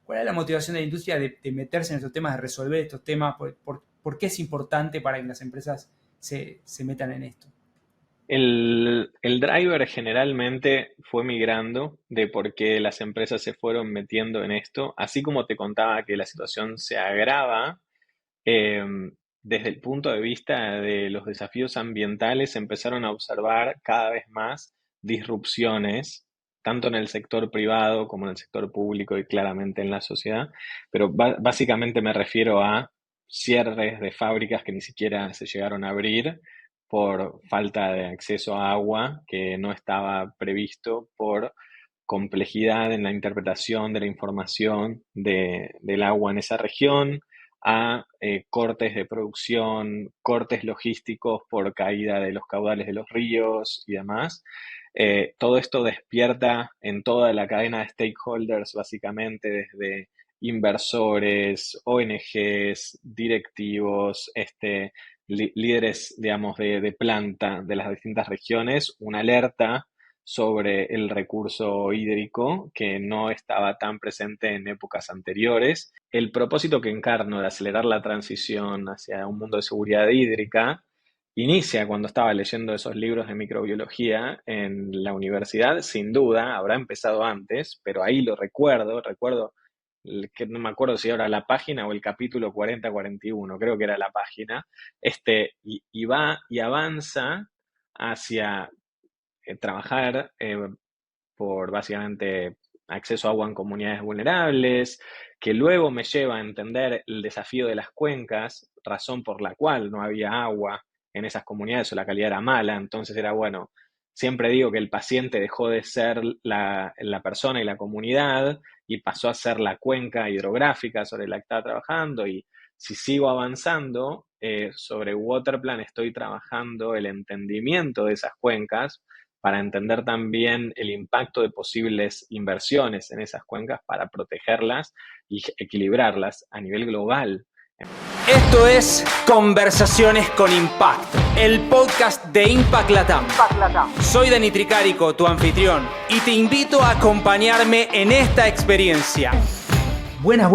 ¿Cuál es la motivación de la industria de meterse en estos temas, de resolver estos temas? ¿Por qué es importante para que las empresas se metan en esto? El driver generalmente fue migrando de por qué las empresas se fueron metiendo en esto, así como te contaba que la situación se agrava, eh, desde el punto de vista de los desafíos ambientales se empezaron a observar cada vez más disrupciones, tanto en el sector privado como en el sector público y claramente en la sociedad, pero básicamente me refiero a cierres de fábricas que ni siquiera se llegaron a abrir por falta de acceso a agua que no estaba previsto, por complejidad en la interpretación de la información del agua en esa región, a cortes de producción, cortes logísticos por caída de los caudales de los ríos y demás. Todo esto despierta en toda la cadena de stakeholders, básicamente desde inversores, ONGs, directivos, líderes, digamos, de planta de las distintas regiones, una alerta sobre el recurso hídrico que no estaba tan presente en épocas anteriores. El propósito que encarno de acelerar la transición hacia un mundo de seguridad hídrica inicia cuando estaba leyendo esos libros de microbiología en la universidad. Sin duda, habrá empezado antes, pero ahí lo recuerdo que no me acuerdo si era la página o el capítulo 40-41, creo que era la página, y va y avanza hacia trabajar por básicamente acceso a agua en comunidades vulnerables, que luego me lleva a entender el desafío de las cuencas, razón por la cual no había agua en esas comunidades o la calidad era mala. Entonces era bueno, siempre digo que el paciente dejó de ser la persona y la comunidad y pasó a ser la cuenca hidrográfica sobre la que estaba trabajando. Y si sigo avanzando sobre Waterplan, estoy trabajando el entendimiento de esas cuencas para entender también el impacto de posibles inversiones en esas cuencas para protegerlas y equilibrarlas a nivel global. Esto es Conversaciones con Impacto, el podcast de Impact Latam. Soy Dani Tricarico, tu anfitrión, y te invito a acompañarme en esta experiencia. Buenos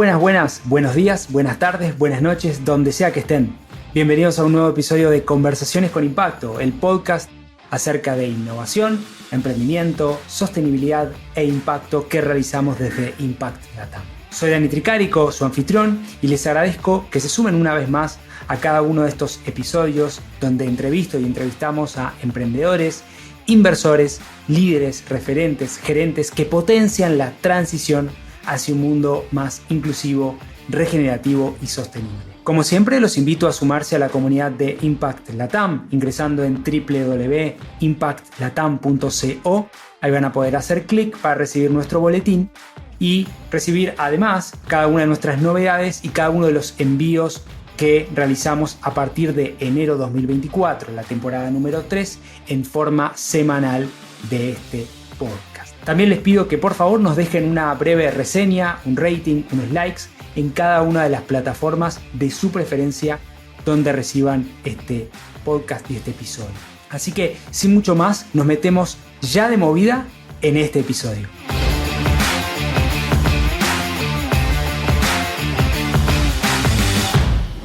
días, buenas tardes, buenas noches, donde sea que estén. Bienvenidos a un nuevo episodio de Conversaciones con Impacto, el podcast acerca de innovación, emprendimiento, sostenibilidad e impacto que realizamos desde Impact Latam. Soy Dani Tricarico, su anfitrión, y les agradezco que se sumen una vez más a cada uno de estos episodios donde entrevisto y entrevistamos a emprendedores, inversores, líderes, referentes, gerentes que potencian la transición hacia un mundo más inclusivo, regenerativo y sostenible. Como siempre, los invito a sumarse a la comunidad de Impact Latam ingresando en www.impactlatam.co. Ahí van a poder hacer clic para recibir nuestro boletín y recibir además cada una de nuestras novedades y cada uno de los envíos que realizamos a partir de enero 2024, la temporada número 3, en forma semanal de este podcast. También les pido que por favor nos dejen una breve reseña, un rating, unos likes en cada una de las plataformas de su preferencia donde reciban este podcast y este episodio. Así que sin mucho más, nos metemos ya de movida en este episodio.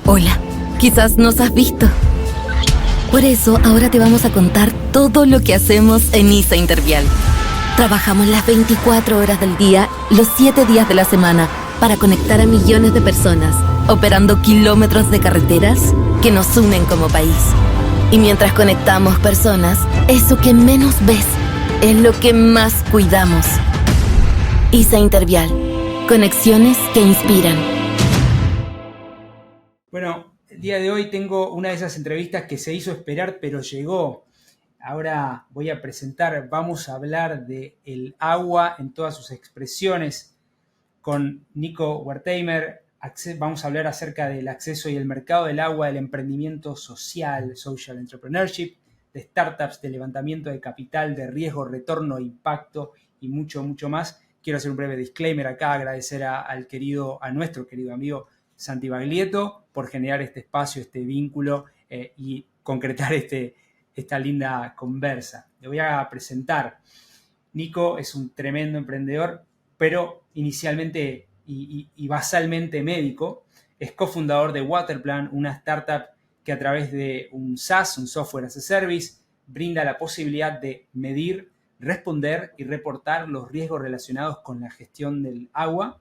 Hola, quizás nos has visto. Por eso ahora te vamos a contar todo lo que hacemos en ISA Intervial. Trabajamos las 24 horas del día, los 7 días de la semana, para conectar a millones de personas, operando kilómetros de carreteras que nos unen como país. Y mientras conectamos personas, eso que menos ves es lo que más cuidamos. ISA Intervial, conexiones que inspiran. Bueno, el día de hoy tengo una de esas entrevistas que se hizo esperar, pero llegó. Ahora vamos a hablar de el agua en todas sus expresiones con Nico Wertheimer. Vamos a hablar acerca del acceso y el mercado del agua, del emprendimiento social, social entrepreneurship, de startups, de levantamiento de capital, de riesgo, retorno, impacto y mucho, mucho más. Quiero hacer un breve disclaimer acá, agradecer a nuestro querido amigo Santi Baglietto por generar este espacio, este vínculo y concretar esta linda conversa. Le voy a presentar. Nico es un tremendo emprendedor, pero inicialmente y basalmente médico. Es cofundador de Waterplan, una startup que a través de un SaaS, un Software as a Service, brinda la posibilidad de medir, responder y reportar los riesgos relacionados con la gestión del agua.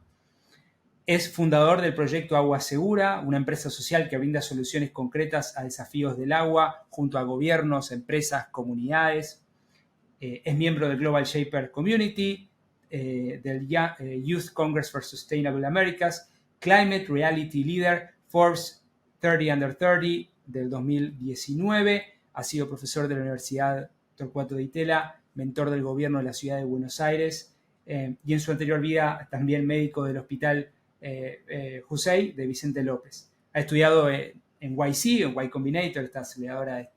Es fundador del proyecto Agua Segura, una empresa social que brinda soluciones concretas a desafíos del agua junto a gobiernos, empresas, comunidades. Es miembro del Global Shaper Community, del Youth Congress for Sustainable Americas, Climate Reality Leader, Forbes 30 Under 30 del 2019. Ha sido profesor de la Universidad Torcuato Di Tella, mentor del gobierno de la ciudad de Buenos Aires y en su anterior vida también médico del Hospital Jusey de Vicente López. Ha estudiado en YC, en Y Combinator, esta aceleradora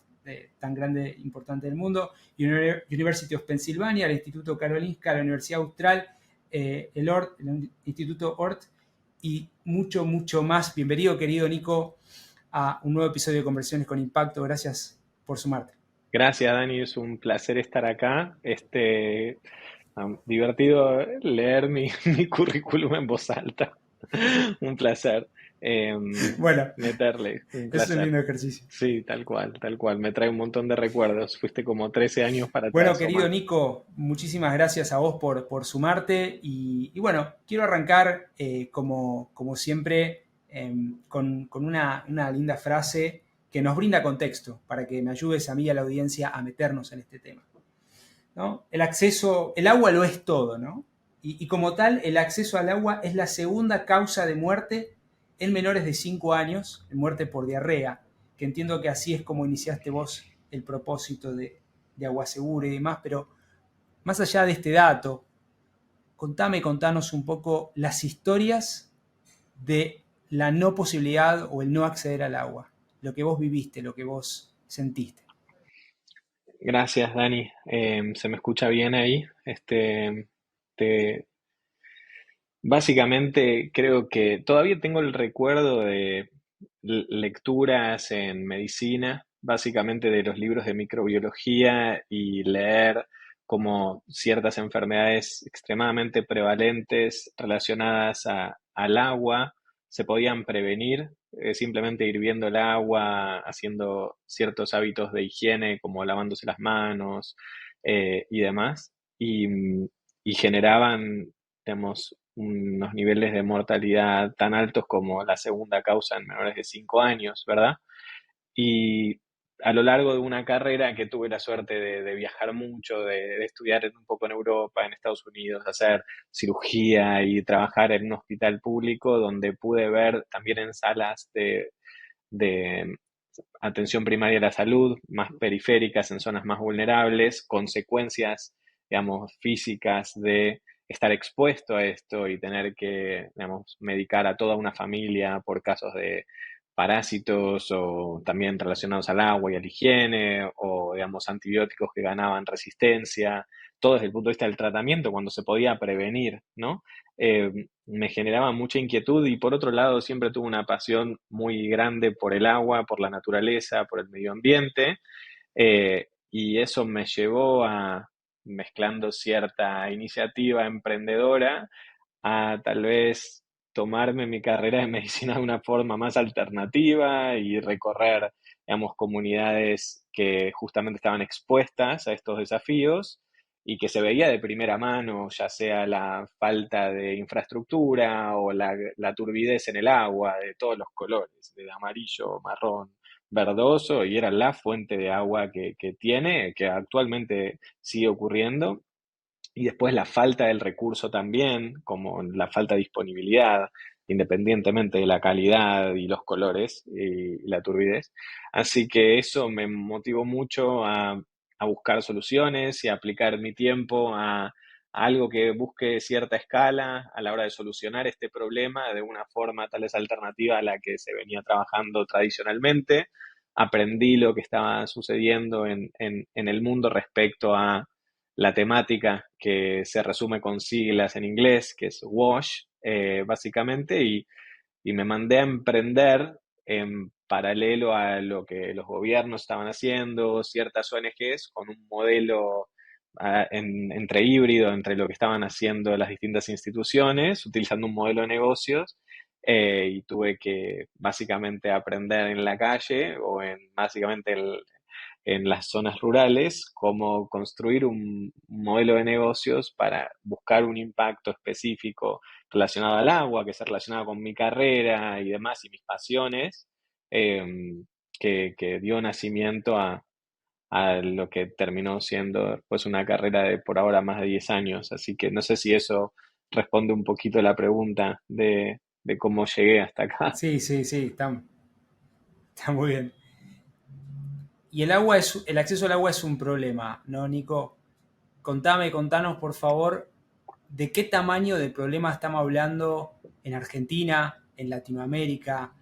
tan grande e importante del mundo, University of Pennsylvania, el Instituto Karolinska, la Universidad Austral, el Instituto Ort y mucho, mucho más. Bienvenido, querido Nico, a un nuevo episodio de Conversiones con Impacto. Gracias por sumarte. Gracias, Dani, es un placer estar acá. Divertido leer mi currículum en voz alta. Un placer. Bueno, meterle. Un placer. Es un lindo ejercicio. Sí, tal cual. Me trae un montón de recuerdos. Fuiste como 13 años para atrás. Bueno, querido Nico, muchísimas gracias a vos por sumarte. Y bueno, quiero arrancar, como siempre, con una linda frase que nos brinda contexto para que me ayudes a mí y a la audiencia a meternos en este tema, ¿no? El agua lo es todo, ¿no? Y como tal, el acceso al agua es la segunda causa de muerte en menores de 5 años, de muerte por diarrea, que entiendo que así es como iniciaste vos el propósito de Agua Segura y demás, pero más allá de este dato, contanos un poco las historias de la no posibilidad o el no acceder al agua, lo que vos viviste, lo que vos sentiste. Gracias, Dani. ¿Se me escucha bien ahí? Básicamente creo que todavía tengo el recuerdo de lecturas en medicina, básicamente de los libros de microbiología y leer como ciertas enfermedades extremadamente prevalentes relacionadas al agua se podían prevenir, simplemente hirviendo el agua, haciendo ciertos hábitos de higiene como lavándose las manos y demás, y generaban, digamos, unos niveles de mortalidad tan altos como la segunda causa en menores de 5 años, ¿verdad? Y a lo largo de una carrera que tuve la suerte de viajar mucho, de estudiar un poco en Europa, en Estados Unidos, hacer cirugía y trabajar en un hospital público donde pude ver también en salas de atención primaria a la salud, más periféricas, en zonas más vulnerables, consecuencias, digamos, físicas de estar expuesto a esto y tener que, digamos, medicar a toda una familia por casos de parásitos o también relacionados al agua y a la higiene o, digamos, antibióticos que ganaban resistencia, todo desde el punto de vista del tratamiento cuando se podía prevenir, ¿no? Me generaba mucha inquietud y por otro lado siempre tuve una pasión muy grande por el agua, por la naturaleza, por el medio ambiente, y eso me llevó a, mezclando cierta iniciativa emprendedora, a tal vez tomarme mi carrera de medicina de una forma más alternativa y recorrer, digamos, comunidades que justamente estaban expuestas a estos desafíos y que se veía de primera mano, ya sea la falta de infraestructura o la turbidez en el agua de todos los colores, de amarillo, marrón, verdoso, y era la fuente de agua que tiene, que actualmente sigue ocurriendo. Y después la falta del recurso también, como la falta de disponibilidad, independientemente de la calidad y los colores y la turbidez. Así que eso me motivó mucho a buscar soluciones y a aplicar mi tiempo a algo que busque cierta escala a la hora de solucionar este problema de una forma tal vez alternativa a la que se venía trabajando tradicionalmente. Aprendí lo que estaba sucediendo en el mundo respecto a la temática, que se resume con siglas en inglés, que es WASH, básicamente, y me mandé a emprender en paralelo a lo que los gobiernos estaban haciendo, ciertas ONGs, con un modelo entre híbrido, entre lo que estaban haciendo las distintas instituciones, utilizando un modelo de negocios, y tuve que básicamente aprender en la calle o básicamente en las zonas rurales cómo construir un modelo de negocios para buscar un impacto específico relacionado al agua, que se relacionado con mi carrera y demás, y mis pasiones, eh, que dio nacimiento a lo que terminó siendo pues una carrera de por ahora más de 10 años. Así que no sé si eso responde un poquito la pregunta de cómo llegué hasta acá. Sí, sí, sí, está muy bien. Y el acceso al agua es un problema, ¿no, Nico? Contanos, por favor, de qué tamaño de problema estamos hablando en Argentina, en Latinoamérica,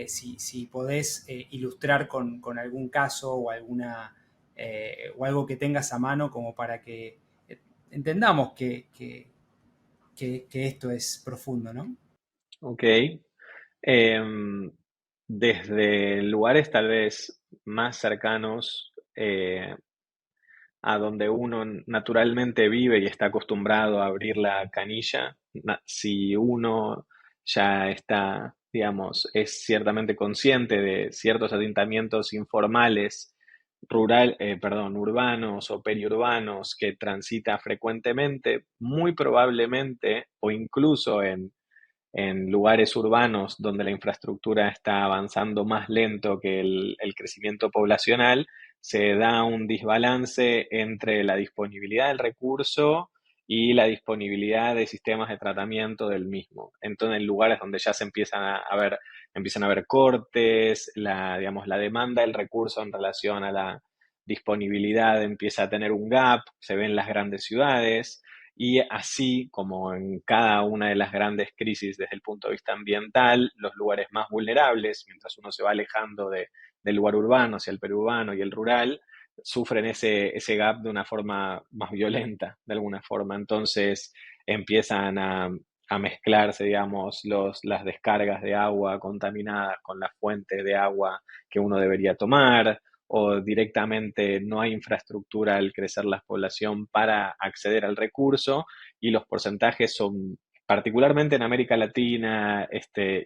si podés ilustrar con algún caso o o algo que tengas a mano como para que entendamos que esto es profundo, ¿no? Ok. Em, Desde lugares tal vez más cercanos a donde uno naturalmente vive y está acostumbrado a abrir la canilla, si uno ya está, digamos, es ciertamente consciente de ciertos asentamientos informales, urbanos o periurbanos que transita frecuentemente, muy probablemente, o incluso en lugares urbanos donde la infraestructura está avanzando más lento que el crecimiento poblacional, se da un desbalance entre la disponibilidad del recurso y la disponibilidad de sistemas de tratamiento del mismo. Entonces, en lugares donde ya se empiezan a ver cortes, digamos, la demanda del recurso en relación a la disponibilidad empieza a tener un gap, se ve en las grandes ciudades, y así como en cada una de las grandes crisis desde el punto de vista ambiental, los lugares más vulnerables, mientras uno se va alejando del lugar urbano hacia el perurbano y el rural, sufren ese gap de una forma más violenta, de alguna forma. Entonces empiezan a mezclarse, digamos, las descargas de agua contaminadas con las fuentes de agua que uno debería tomar, o directamente no hay infraestructura al crecer la población para acceder al recurso, y los porcentajes son, particularmente en América Latina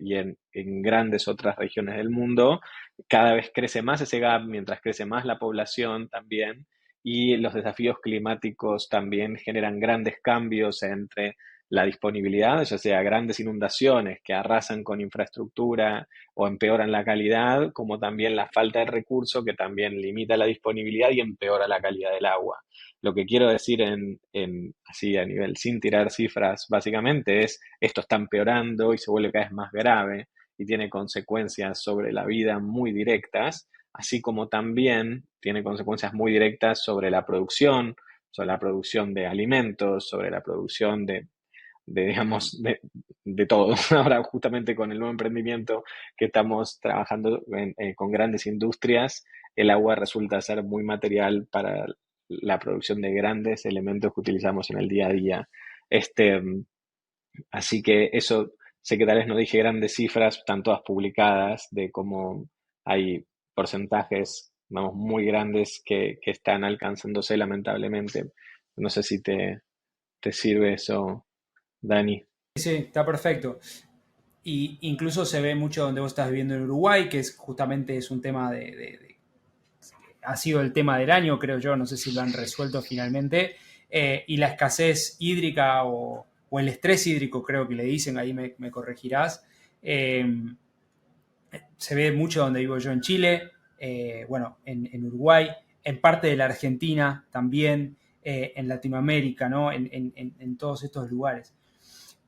y en grandes otras regiones del mundo, cada vez crece más ese gap mientras crece más la población también, y los desafíos climáticos también generan grandes cambios entre la disponibilidad, ya sea grandes inundaciones que arrasan con infraestructura o empeoran la calidad, como también la falta de recurso que también limita la disponibilidad y empeora la calidad del agua. Lo que quiero decir así a nivel sin tirar cifras, básicamente es esto está empeorando y se vuelve cada vez más grave y tiene consecuencias sobre la vida muy directas, así como también tiene consecuencias muy directas sobre la producción de alimentos, sobre la producción digamos, de todo. Ahora, justamente con el nuevo emprendimiento que estamos trabajando con grandes industrias, el agua resulta ser muy material para la producción de grandes elementos que utilizamos en el día a día. Este, Así que eso, sé que tal vez no dije grandes cifras, están todas publicadas, de cómo hay porcentajes, vamos, muy grandes que están alcanzándose lamentablemente. No sé si te sirve eso, Dani. Sí, está perfecto. Y incluso se ve mucho donde vos estás viviendo en Uruguay, que justamente es un tema ha sido el tema del año, creo yo, no sé si lo han resuelto finalmente, y la escasez hídrica o el estrés hídrico, creo que le dicen, ahí me corregirás, eh, se ve mucho donde vivo yo en Chile, bueno, en Uruguay, en parte de la Argentina también, en Latinoamérica, ¿no? En todos estos lugares.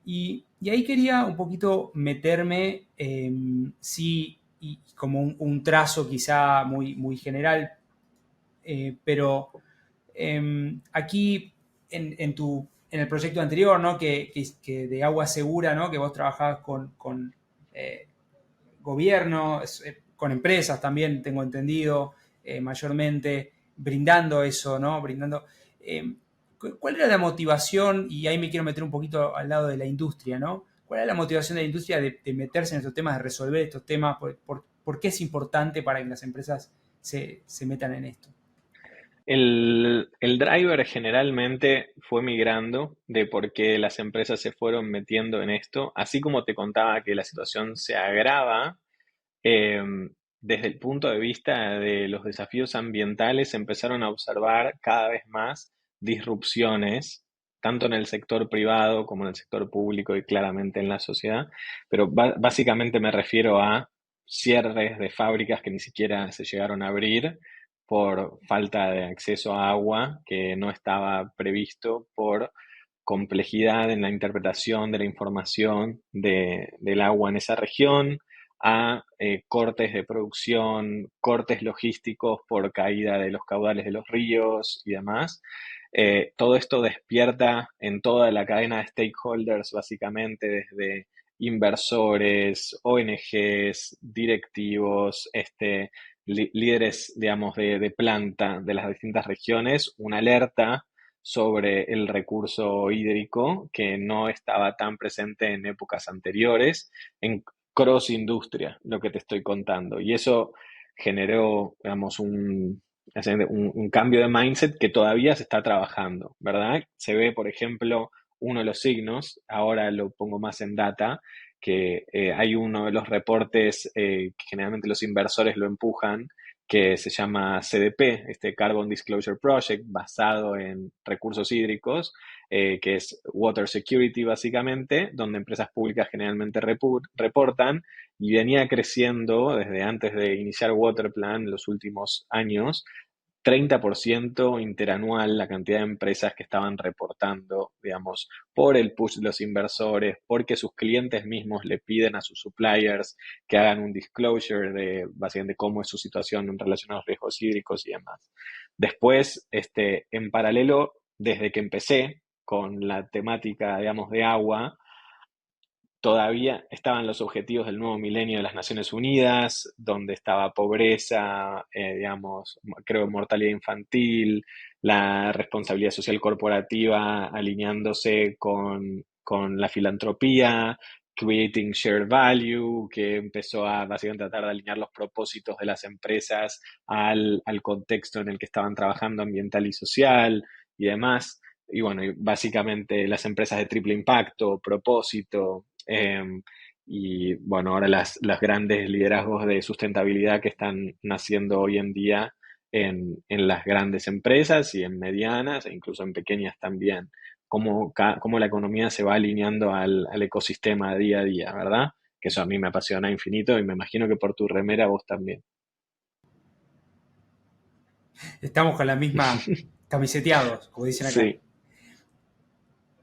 Y ahí quería un poquito meterme, sí, y como un trazo quizá muy general, pero aquí en el proyecto anterior, ¿no? Que de agua segura, ¿no? Que vos trabajabas con gobierno, con empresas también, tengo entendido, mayormente, brindando eso, ¿no? Eh, ¿Cuál era la motivación? Y ahí me quiero meter un poquito al lado de la industria, ¿no? ¿Cuál era la motivación de la industria de meterse en estos temas, de resolver estos temas? ¿Por qué es importante para que las empresas se metan en esto? El driver generalmente fue migrando de por qué las empresas se fueron metiendo en esto, así como te contaba que la situación se agrava. eh, Desde el punto de vista de los desafíos ambientales, se empezaron a observar cada vez más disrupciones, tanto en el sector privado como en el sector público y claramente en la sociedad, pero básicamente me refiero a cierres de fábricas que ni siquiera se llegaron a abrir por falta de acceso a agua que no estaba previsto, por complejidad en la interpretación de la información del agua en esa región, a cortes de producción, cortes logísticos por caída de los caudales de los ríos y demás. Todo esto despierta en toda la cadena de stakeholders, básicamente desde inversores, ONGs, directivos, líderes, digamos, de planta de las distintas regiones, una alerta sobre el recurso hídrico que no estaba tan presente en épocas anteriores, en cross industria, lo que te estoy contando. Y eso generó, digamos, un cambio de mindset que todavía se está trabajando, ¿verdad? Se ve, por ejemplo, uno de los signos, ahora lo pongo más en data, que hay uno de los reportes que generalmente los inversores lo empujan, que se llama CDP, este Carbon Disclosure Project, basado en recursos hídricos, que es Water Security básicamente, donde empresas públicas generalmente reportan, y venía creciendo desde antes de iniciar Waterplan en los últimos años, 30% interanual la cantidad de empresas que estaban reportando, digamos, por el push de los inversores, porque sus clientes mismos le piden a sus suppliers que hagan un disclosure de básicamente cómo es su situación en relación a los riesgos hídricos y demás. Después, en paralelo, desde que empecé con la temática, digamos, de agua, todavía estaban los objetivos del nuevo milenio de las Naciones Unidas, donde estaba pobreza, digamos, creo mortalidad infantil, la responsabilidad social corporativa alineándose con la filantropía, Creating Shared Value, que empezó a básicamente tratar de alinear los propósitos de las empresas al contexto en el que estaban trabajando ambiental y social y demás. Y bueno, y básicamente las empresas de triple impacto, propósito, y bueno, ahora los grandes liderazgos de sustentabilidad que están naciendo hoy en día en las grandes empresas y en medianas e incluso en pequeñas también. Cómo la economía se va alineando al ecosistema día a día, ¿verdad? Que eso a mí me apasiona infinito y me imagino que por tu remera vos también. Estamos con la misma camiseteados, como dicen acá. Sí.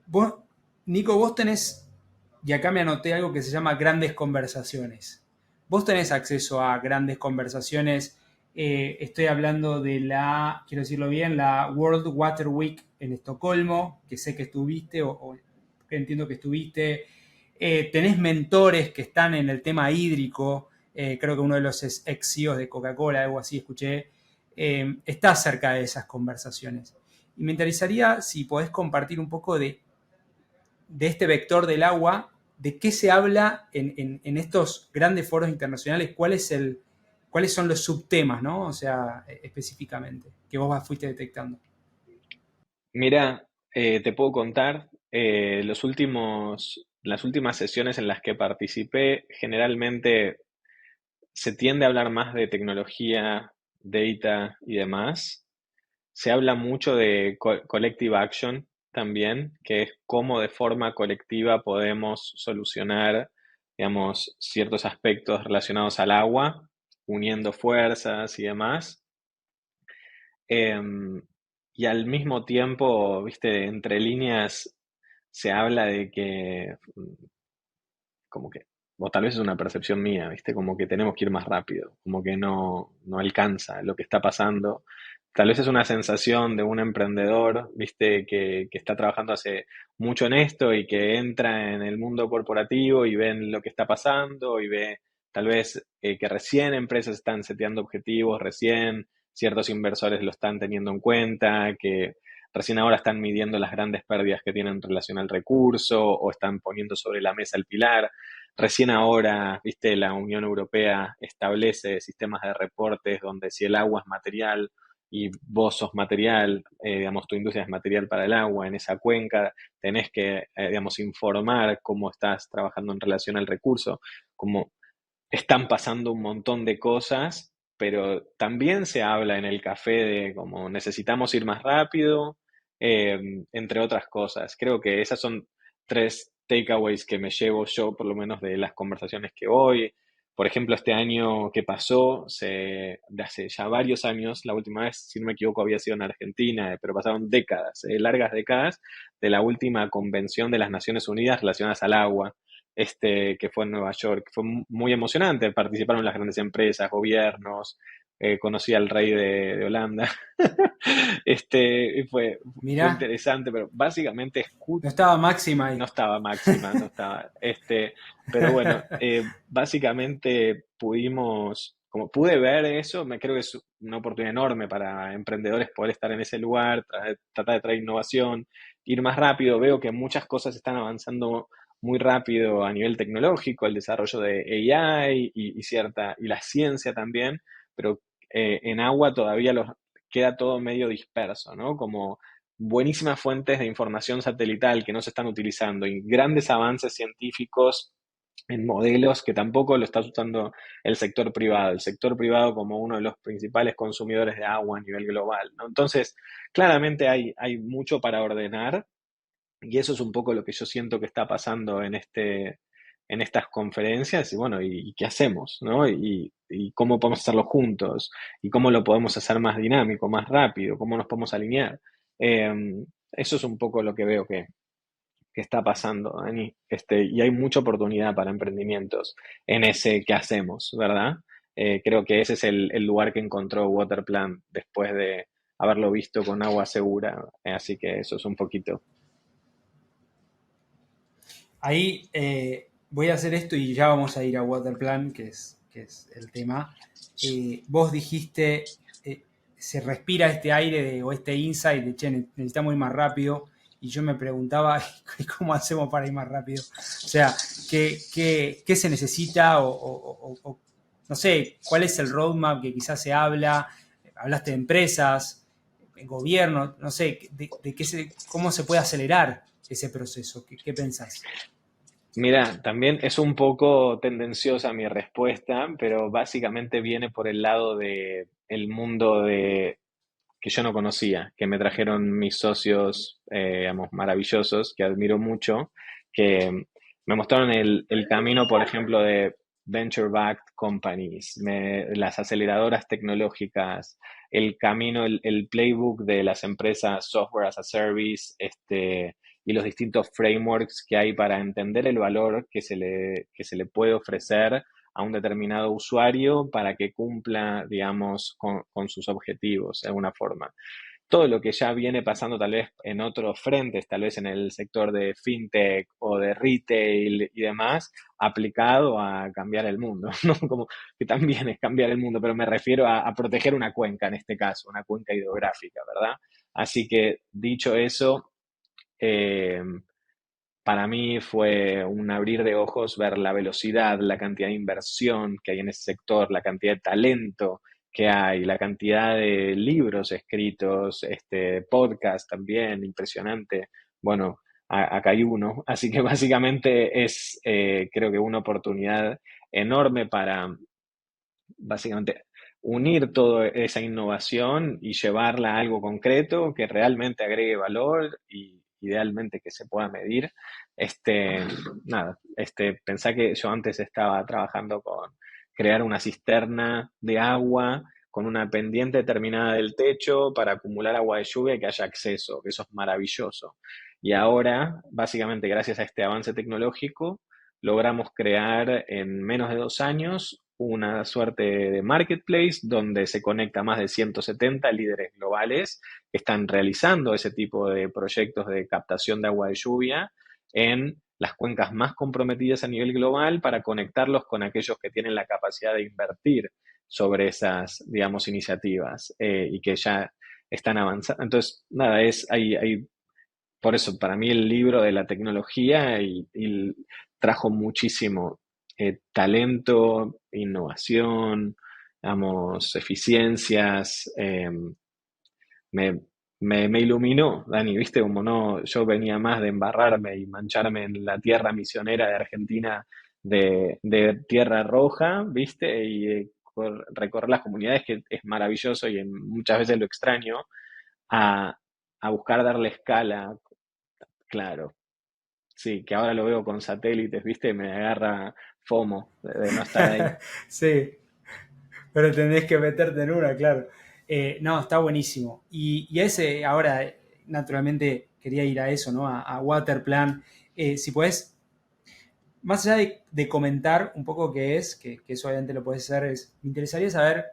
Vos, Nico, vos tenés, y acá me anoté algo que se llama grandes conversaciones. Vos tenés acceso a grandes conversaciones. Estoy hablando de quiero decirlo bien, la World Water Week en Estocolmo, que sé que estuviste o que entiendo que estuviste. Tenés mentores que están en el tema hídrico. Creo que uno de los ex CEOs de Coca-Cola, algo así escuché, está cerca de esas conversaciones. Y me interesaría si podés compartir un poco de este vector del agua, de qué se habla en estos grandes foros internacionales, cuáles son los subtemas, ¿no? O sea, específicamente, que vos fuiste detectando. Mira, te puedo contar, las últimas sesiones en las que participé, generalmente se tiende a hablar más de tecnología, data y demás. Se habla mucho de collective action también, que es cómo de forma colectiva podemos solucionar, digamos, ciertos aspectos relacionados al agua, uniendo fuerzas y demás. Em, y al mismo tiempo, viste, entre líneas se habla de que, como que, o tal vez es una percepción mía, viste, como que tenemos que ir más rápido, como que no alcanza lo que está pasando. Tal vez es una sensación de un emprendedor, viste, que está trabajando hace mucho en esto y que entra en el mundo corporativo y ven lo que está pasando y ve tal vez que recién empresas están seteando objetivos, recién ciertos inversores lo están teniendo en cuenta, que recién ahora están midiendo las grandes pérdidas que tienen en relación al recurso o están poniendo sobre la mesa el pilar. Recién ahora, viste, la Unión Europea establece sistemas de reportes donde si el agua es material y vos sos material, digamos, tu industria es material para el agua en esa cuenca, tenés que, digamos, informar cómo estás trabajando en relación al recurso, como están pasando un montón de cosas, pero también se habla en el café de como necesitamos ir más rápido, eh, entre otras cosas. Creo que esas son tres takeaways que me llevo yo, por lo menos de las conversaciones que voy. Por ejemplo, este año que pasó, de hace ya varios años, la última vez, si no me equivoco, había sido en Argentina, pero pasaron décadas, largas décadas, de la última convención de las Naciones Unidas relacionadas al agua, que fue en Nueva York. Fue muy emocionante, participaron las grandes empresas, gobiernos, conocí al rey de Holanda. Y fue Mirá, interesante, pero básicamente no estaba Máxima no ahí. estaba máxima, no estaba, pero bueno, básicamente como pude ver eso, me creo que es una oportunidad enorme para emprendedores poder estar en ese lugar, tratar de traer innovación, ir más rápido. Veo que muchas cosas están avanzando muy rápido a nivel tecnológico, el desarrollo de AI y la ciencia también, pero en agua todavía queda todo medio disperso, ¿no? Como buenísimas fuentes de información satelital que no se están utilizando y grandes avances científicos en modelos que tampoco lo está usando el sector privado. El sector privado como uno de los principales consumidores de agua a nivel global, ¿no? Entonces, claramente hay mucho para ordenar y eso es un poco lo que yo siento que está pasando en estas conferencias y bueno, y qué hacemos, ¿no? Y cómo podemos hacerlo juntos y cómo lo podemos hacer más dinámico, más rápido, cómo nos podemos alinear. Eh, Eso es un poco lo que veo que está pasando, Dani. Y hay mucha oportunidad para emprendimientos en ese que hacemos, ¿verdad? Creo que ese es el lugar que encontró Waterplan después de haberlo visto con agua segura. Así que eso es un poquito. Ahí voy a hacer esto y ya vamos a ir a Waterplan, que es el tema. Vos dijiste, se respira este aire o este insight de, che, necesitamos ir más rápido. Y yo me preguntaba, ¿cómo hacemos para ir más rápido? O sea, ¿qué se necesita? No sé, ¿cuál es el roadmap que quizás se habla? Hablaste de empresas, gobierno, no sé, cómo se puede acelerar ese proceso. ¿Qué pensás? Mira, también es un poco tendenciosa mi respuesta, pero básicamente viene por el lado de el mundo que yo no conocía, que me trajeron mis socios, digamos, maravillosos, que admiro mucho, que me mostraron el camino, por ejemplo, de venture-backed companies, las aceleradoras tecnológicas, el camino, el playbook de las empresas software as a service, y los distintos frameworks que hay para entender el valor que se le puede ofrecer a un determinado usuario para que cumpla, digamos, con sus objetivos de alguna forma. Todo lo que ya viene pasando tal vez en otros frentes, tal vez en el sector de fintech o de retail y demás, aplicado a cambiar el mundo, ¿no? Como que también es cambiar el mundo, pero me refiero a proteger una cuenca en este caso, una cuenca hidrográfica, ¿verdad? Así que dicho eso, eh, para mí fue un abrir de ojos ver la velocidad, la cantidad de inversión que hay en ese sector, la cantidad de talento que hay, la cantidad de libros escritos, podcast también, impresionante. Bueno, acá hay uno. Así que básicamente es, creo que una oportunidad enorme para básicamente unir toda esa innovación y llevarla a algo concreto que realmente agregue valor y idealmente que se pueda medir. Este, Nada, pensá que yo antes estaba trabajando con crear una cisterna de agua con una pendiente determinada del techo para acumular agua de lluvia y que haya acceso, que eso es maravilloso. Y ahora, básicamente gracias a este avance tecnológico, logramos crear en menos de 2 años una suerte de marketplace donde se conecta a más de 170 líderes globales que están realizando ese tipo de proyectos de captación de agua de lluvia en las cuencas más comprometidas a nivel global para conectarlos con aquellos que tienen la capacidad de invertir sobre esas, digamos, iniciativas y que ya están avanzando. Entonces, nada, por eso, para mí el libro de la tecnología trajo muchísimo talento, innovación, digamos, eficiencias, me, me iluminó, Dani, ¿viste? Como no, yo venía más de embarrarme y mancharme en la tierra misionera de Argentina de Tierra Roja, ¿viste? Y recorrer las comunidades, que es maravilloso y muchas veces lo extraño, a, a buscar darle escala, claro. Sí, que ahora lo veo con satélites, ¿viste? Me agarra FOMO de no estar ahí. Sí, pero tenés que meterte en una, claro. No, está buenísimo. Y ese, ahora, naturalmente, quería ir a eso, ¿no? A Waterplan. Si podés, más allá de comentar un poco qué es, que eso obviamente lo podés hacer, me interesaría saber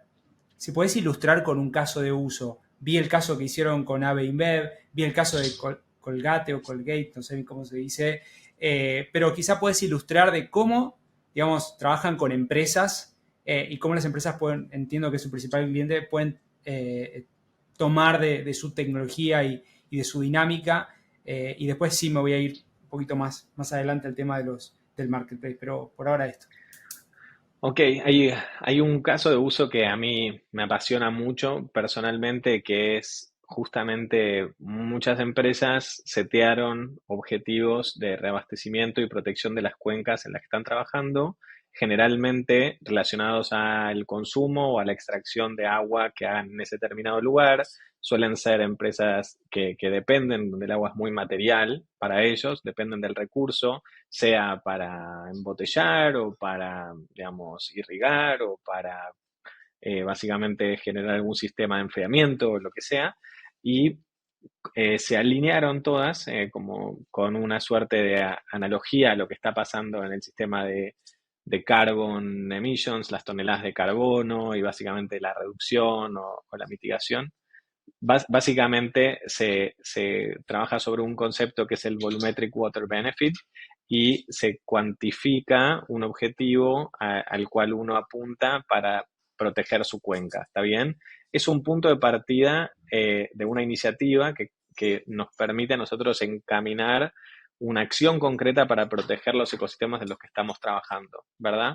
si podés ilustrar con un caso de uso. Vi el caso que hicieron con Ave InBev, vi el caso de Colgate o Colgate, no sé cómo se dice, pero quizá podés ilustrar de cómo, digamos, trabajan con empresas y cómo las empresas pueden, entiendo que es su principal cliente, pueden tomar de su tecnología y de su dinámica. Y después sí me voy a ir un poquito más adelante al tema del marketplace, pero por ahora esto. Ok, hay un caso de uso que a mí me apasiona mucho personalmente, que es justamente muchas empresas setearon objetivos de reabastecimiento y protección de las cuencas en las que están trabajando, generalmente relacionados al consumo o a la extracción de agua que hagan en ese determinado lugar. Suelen ser empresas que dependen, donde el agua es muy material para ellos, dependen del recurso, sea para embotellar o para, digamos, irrigar o para básicamente generar algún sistema de enfriamiento o lo que sea. Y se alinearon todas como con una suerte de analogía a lo que está pasando en el sistema de carbon emissions, las toneladas de carbono y básicamente la reducción o la mitigación. Básicamente se trabaja sobre un concepto que es el Volumetric Water Benefit y se cuantifica un objetivo al cual uno apunta para proteger su cuenca, ¿está bien? Es un punto de partida de una iniciativa que nos permite a nosotros encaminar una acción concreta para proteger los ecosistemas de los que estamos trabajando, ¿verdad?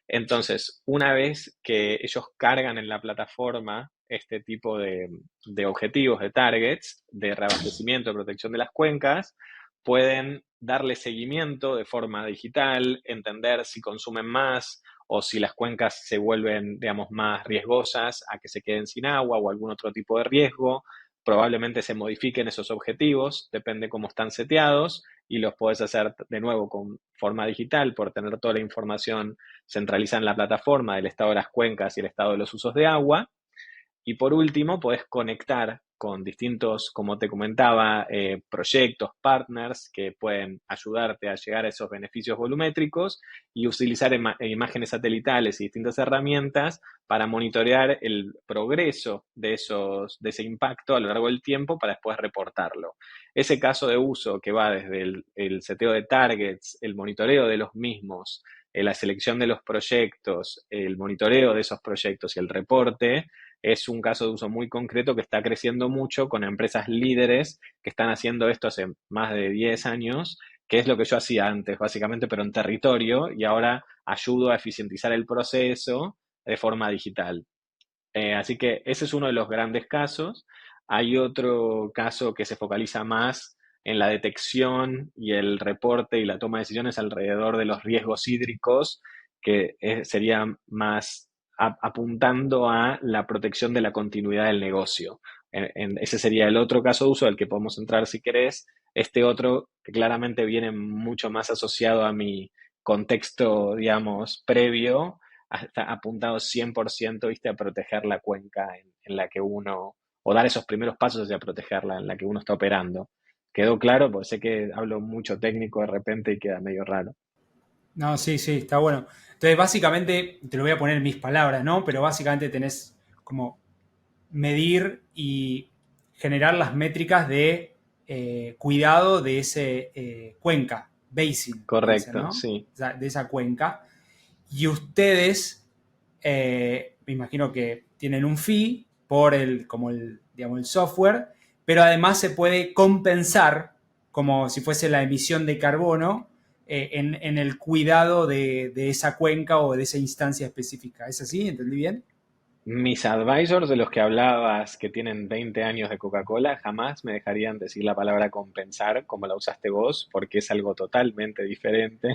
Entonces, una vez que ellos cargan en la plataforma este tipo de objetivos, de targets, de reabastecimiento, de protección de las cuencas, pueden darle seguimiento de forma digital, entender si consumen más o si las cuencas se vuelven, digamos, más riesgosas a que se queden sin agua o algún otro tipo de riesgo. Probablemente se modifiquen esos objetivos, depende cómo están seteados, y los puedes hacer de nuevo con forma digital por tener toda la información centralizada en la plataforma del estado de las cuencas y el estado de los usos de agua. Y por último, podés conectar con distintos, como te comentaba, proyectos, partners que pueden ayudarte a llegar a esos beneficios volumétricos y utilizar imágenes satelitales y distintas herramientas para monitorear el progreso de ese impacto a lo largo del tiempo para después reportarlo. Ese caso de uso que va desde el seteo de targets, el monitoreo de los mismos, la selección de los proyectos, el monitoreo de esos proyectos y el reporte, es un caso de uso muy concreto que está creciendo mucho con empresas líderes que están haciendo esto hace más de 10 años, que es lo que yo hacía antes, básicamente, pero en territorio, y ahora ayudo a eficientizar el proceso de forma digital. Así que ese es uno de los grandes casos. Hay otro caso que se focaliza más en la detección y el reporte y la toma de decisiones alrededor de los riesgos hídricos, que sería más apuntando a la protección de la continuidad del negocio. Ese sería el otro caso de uso del que podemos entrar si querés. Este otro, que claramente viene mucho más asociado a mi contexto, digamos, previo, está apuntado 100%, ¿viste? A proteger la cuenca en la que uno, o dar esos primeros pasos hacia protegerla en la que uno está operando. ¿Quedó claro? Porque sé que hablo mucho técnico de repente y queda medio raro. No, sí, sí, está bueno. Entonces, básicamente, te lo voy a poner en mis palabras, ¿no? Pero básicamente tenés como medir y generar las métricas de cuidado de ese cuenca, basin, le dicen, Correcto, ¿no? sí. O sea, de esa cuenca. Y ustedes, me imagino que tienen un fee por como digamos, el software, pero además se puede compensar como si fuese la emisión de carbono en el cuidado de esa cuenca o de esa instancia específica. ¿Es así? ¿Entendí bien? Mis advisors de los que hablabas, que tienen 20 años de Coca-Cola, jamás me dejarían decir la palabra compensar como la usaste vos, porque es algo totalmente diferente.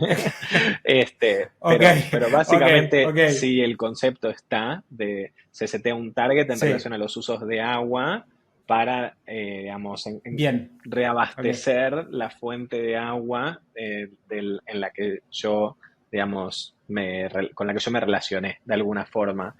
Ok, Pero ok, básicamente ok. sí el concepto está de se setea un target en Sí, relación a los usos de agua para, digamos, bien, ok. reabastecer la fuente de agua en la que yo, digamos, con la que yo me relacioné de alguna forma.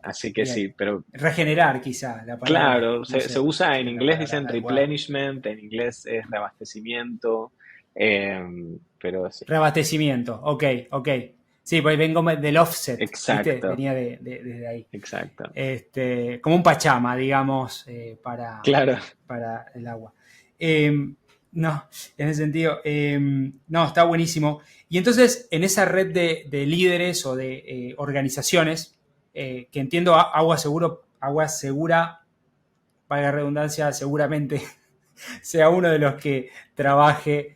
Así que sí, Bien. pero Regenerar quizá la palabra, claro, no se sé usa si en es la inglés, palabra dicen adecuada. replenishment, en inglés es reabastecimiento, pero sí, Reabastecimiento, ok, ok. Sí, pues vengo del offset, ¿viste? exacto, Venía desde ahí. exacto. Como un pachama, digamos, Claro, para el agua. No, en ese sentido, no, está buenísimo. Y entonces, en esa red de líderes o de organizaciones, que entiendo Agua Segura, valga la redundancia, seguramente sea uno de los que trabaje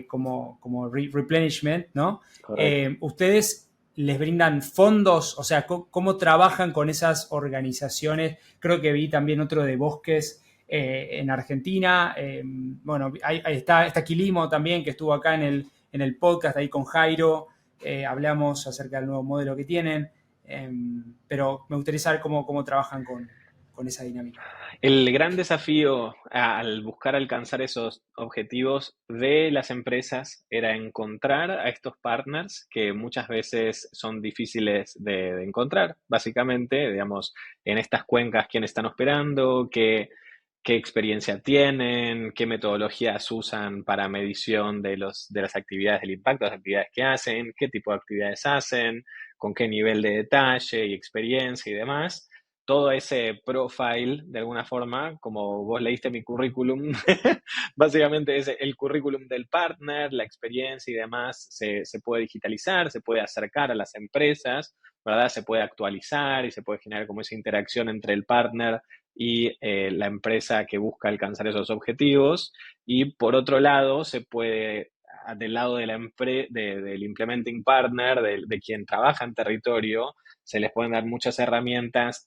como replenishment, ¿no? correcto. ¿Ustedes les brindan fondos? O sea, ¿cómo trabajan con esas organizaciones? Creo que vi también otro de bosques en Argentina. Bueno, está Quilimo también, que estuvo acá en el podcast ahí con Jairo. Hablamos acerca del nuevo modelo que tienen. Pero me gustaría saber cómo trabajan con esa dinámica. El gran desafío al buscar alcanzar esos objetivos de las empresas era encontrar a estos partners que muchas veces son difíciles de encontrar. Básicamente, digamos, en estas cuencas, quién están operando, qué experiencia tienen, qué metodologías usan para medición de las actividades del impacto, las actividades que hacen, qué tipo de actividades hacen, con qué nivel de detalle y experiencia y demás todo ese profile, de alguna forma, como vos leíste mi currículum, básicamente es el currículum del partner, la experiencia y demás, se puede digitalizar, se puede acercar a las empresas, ¿verdad? Se puede actualizar y se puede generar como esa interacción entre el partner y la empresa que busca alcanzar esos objetivos. Y por otro lado, se puede del lado de del implementing partner, de quien trabaja en territorio, se les pueden dar muchas herramientas,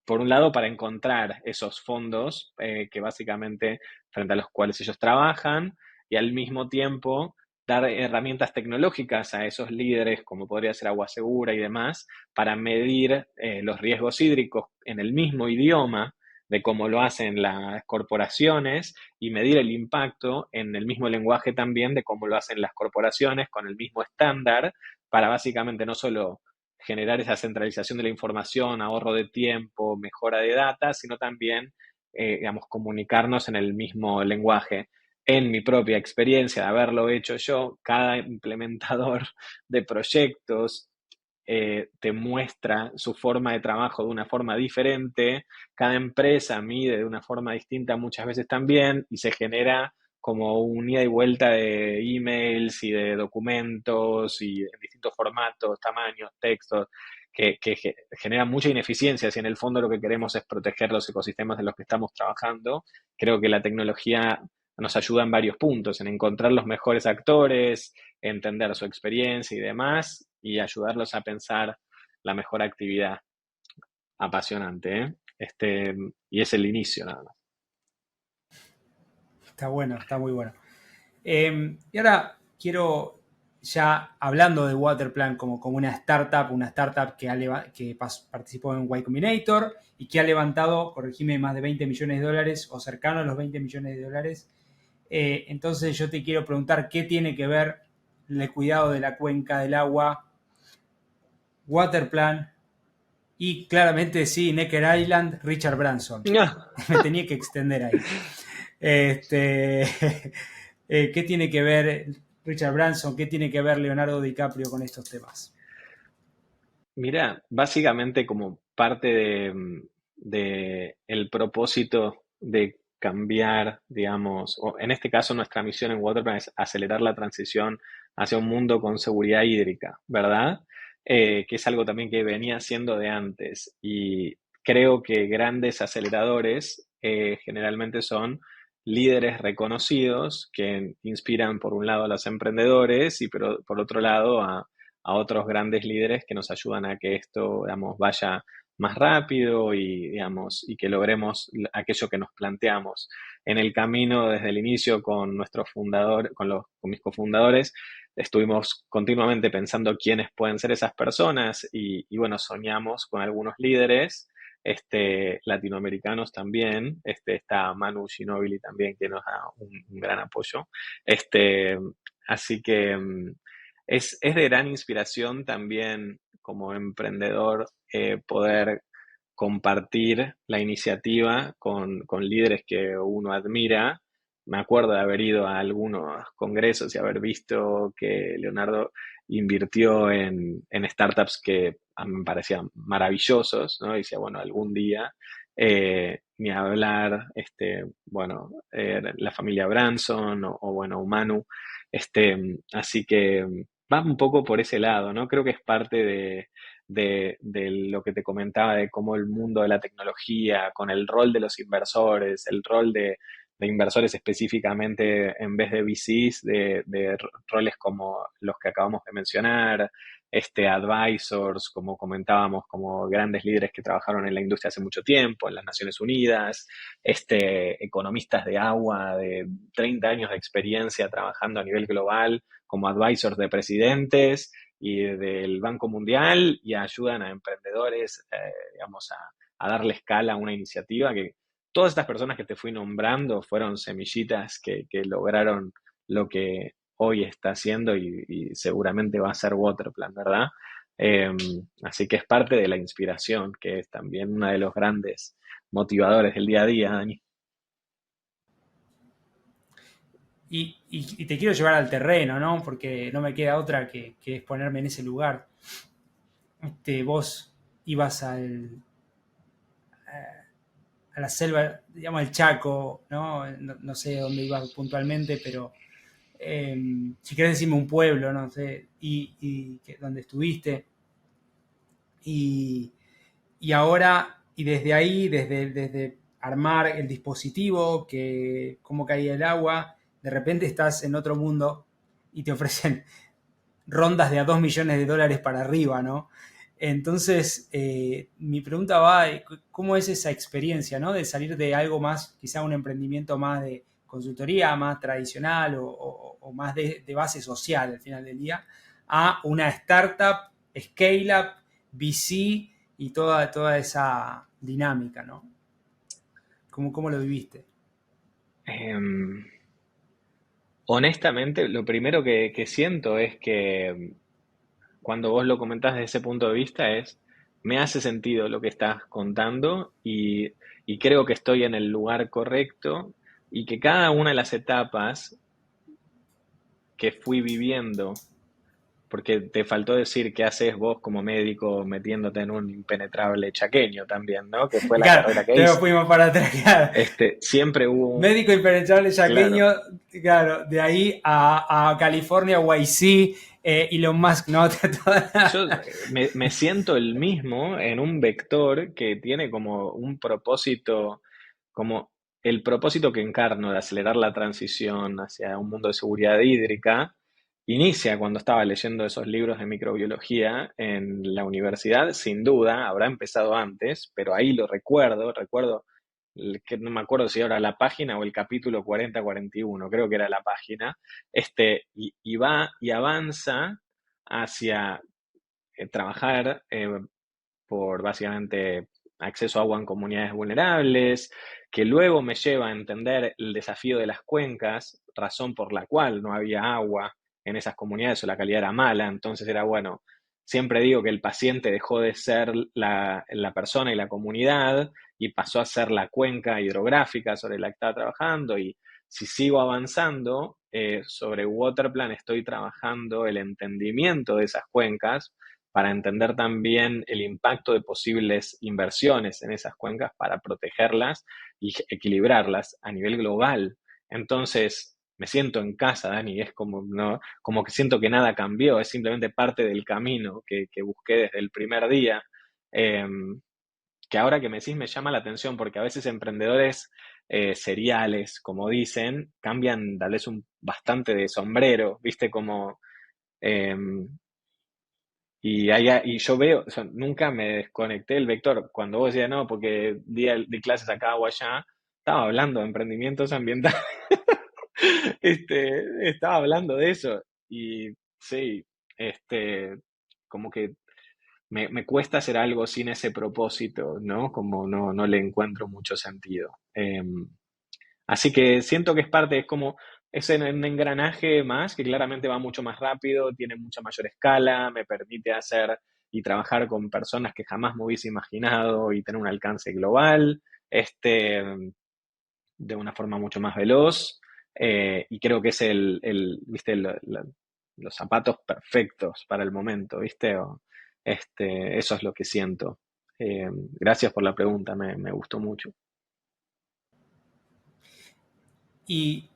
por un lado, para encontrar esos fondos que básicamente frente a los cuales ellos trabajan y al mismo tiempo dar herramientas tecnológicas a esos líderes, como podría ser Agua Segura y demás, para medir los riesgos hídricos en el mismo idioma de cómo lo hacen las corporaciones y medir el impacto en el mismo lenguaje también de cómo lo hacen las corporaciones con el mismo estándar para básicamente no solo generar esa centralización de la información, ahorro de tiempo, mejora de data, sino también, digamos, comunicarnos en el mismo lenguaje. En mi propia experiencia de haberlo hecho yo, cada implementador de proyectos te muestra su forma de trabajo de una forma diferente, cada empresa mide de una forma distinta muchas veces también y se genera como un ida y vuelta de emails y de documentos y en distintos formatos, tamaños, textos, que genera mucha ineficiencia. Si en el fondo lo que queremos es proteger los ecosistemas en los que estamos trabajando, creo que la tecnología nos ayuda en varios puntos, en encontrar los mejores actores, entender su experiencia y demás, y ayudarlos a pensar la mejor actividad. Apasionante, ¿eh? Y es el inicio nada más. Está bueno, está muy bueno. Y ahora quiero, ya hablando de Waterplan como una startup que participó en Y Combinator y que ha levantado, corregime, más de 20 millones de dólares o cercano a los 20 millones de dólares. Entonces yo te quiero preguntar qué tiene que ver el cuidado de la cuenca del agua, Waterplan y claramente sí, Necker Island, Richard Branson. Me tenía que extender ahí. Este, ¿Qué tiene que ver Richard Branson? ¿Qué tiene que ver Leonardo DiCaprio con estos temas? Mira, básicamente como parte de el propósito de cambiar, digamos, o en este caso nuestra misión en Waterplan es acelerar la transición hacia un mundo con seguridad hídrica, ¿verdad? Que es algo también que venía haciendo de antes y creo que grandes aceleradores generalmente son líderes reconocidos que inspiran por un lado a los emprendedores y por otro lado a a otros grandes líderes que nos ayudan a que esto, digamos, vaya más rápido y, digamos, y que logremos aquello que nos planteamos. En el camino, desde el inicio, con nuestro fundador, con mis cofundadores, estuvimos continuamente pensando quiénes pueden ser esas personas y bueno, soñamos con algunos líderes latinoamericanos también. Está Manu Ginóbili también, que nos da un gran apoyo. Así que es de gran inspiración también como emprendedor poder compartir la iniciativa con líderes que uno admira. Me acuerdo de haber ido a algunos congresos y haber visto que Leonardo invirtió en startups que a mí me parecían maravillosos, ¿no? Y decía, bueno, algún día, ni hablar, bueno, la familia Branson o bueno, Manu, así que va un poco por ese lado, ¿no? Creo que es parte de lo que te comentaba, de cómo el mundo de la tecnología, con el rol de los inversores, el rol de inversores específicamente en vez de VCs, de roles como los que acabamos de mencionar, advisors, como comentábamos, como grandes líderes que trabajaron en la industria hace mucho tiempo, en las Naciones Unidas, economistas de agua de 30 años de experiencia trabajando a nivel global como advisors de presidentes y del Banco Mundial y ayudan a emprendedores, digamos, a darle escala a una iniciativa que todas estas personas que te fui nombrando fueron semillitas que lograron lo que hoy está haciendo y seguramente va a ser Waterplan, ¿verdad? Eh, Así que es parte de la inspiración, que es también uno de los grandes motivadores del día a día, Dani. Y te quiero llevar al terreno, ¿no? Porque no me queda otra que es ponerme en ese lugar. Vos ibas a la selva, digamos, al Chaco, ¿no? No sé dónde ibas puntualmente, pero si querés decirme un pueblo, no sé, donde estuviste. Y, y ahora, y desde ahí, desde armar el dispositivo, que cómo caía el agua, de repente estás en otro mundo y te ofrecen rondas de a 2 millones de dólares para arriba, ¿no? Entonces, mi pregunta va, ¿cómo es esa experiencia, ¿no? De salir de algo más, quizá un emprendimiento más de consultoría, más tradicional o más de base social al final del día, a una startup, scale-up, VC y toda esa dinámica, ¿no? ¿Cómo lo viviste? Em, Honestamente, lo primero que siento es que cuando vos lo comentás desde ese punto de vista me hace sentido lo que estás contando y creo que estoy en el lugar correcto y que cada una de las etapas que fui viviendo, porque te faltó decir qué haces vos como médico metiéndote en un impenetrable chaqueño también, ¿no? Que fue la Claro, carrera que luego hice. fuimos para atrás, claro. Siempre hubo, Médico impenetrable claro, yaqueño, claro, de ahí a California, YC, Elon Musk, ¿no? yo me siento el mismo en un vector que tiene como un propósito, como el propósito que encarno de acelerar la transición hacia un mundo de seguridad hídrica, inicia cuando estaba leyendo esos libros de microbiología en la universidad, sin duda, habrá empezado antes, pero ahí lo recuerdo que no me acuerdo si era la página o el capítulo 40-41, creo que era la página, y va y avanza hacia trabajar por básicamente acceso a agua en comunidades vulnerables, que luego me lleva a entender el desafío de las cuencas, razón por la cual no había agua en esas comunidades o la calidad era mala, entonces era bueno, siempre digo que el paciente dejó de ser la persona y la comunidad y pasó a ser la cuenca hidrográfica sobre la que estaba trabajando y si sigo avanzando sobre Waterplan estoy trabajando el entendimiento de esas cuencas para entender también el impacto de posibles inversiones en esas cuencas para protegerlas y equilibrarlas a nivel global. Entonces, me siento en casa, Dani, es como, ¿no? Como que siento que nada cambió, es simplemente parte del camino que busqué desde el primer día. Eh, que ahora que me decís me llama la atención porque a veces emprendedores seriales, como dicen, cambian tal vez bastante de sombrero, ¿viste? Como eh, y yo veo, o sea, nunca me desconecté del vector. Cuando vos decías, no, porque di clases acá o allá, estaba hablando de emprendimientos ambientales. Estaba hablando de eso. Y sí, como que me cuesta hacer algo sin ese propósito, ¿no? Como no le encuentro mucho sentido. Así que siento que es parte, es como, es un engranaje más que claramente va mucho más rápido, tiene mucha mayor escala, me permite hacer y trabajar con personas que jamás me hubiese imaginado y tener un alcance global, de una forma mucho más veloz. Y creo que es ¿viste? Los zapatos perfectos para el momento, ¿viste? Eso es lo que siento. Gracias por la pregunta, me gustó mucho. Y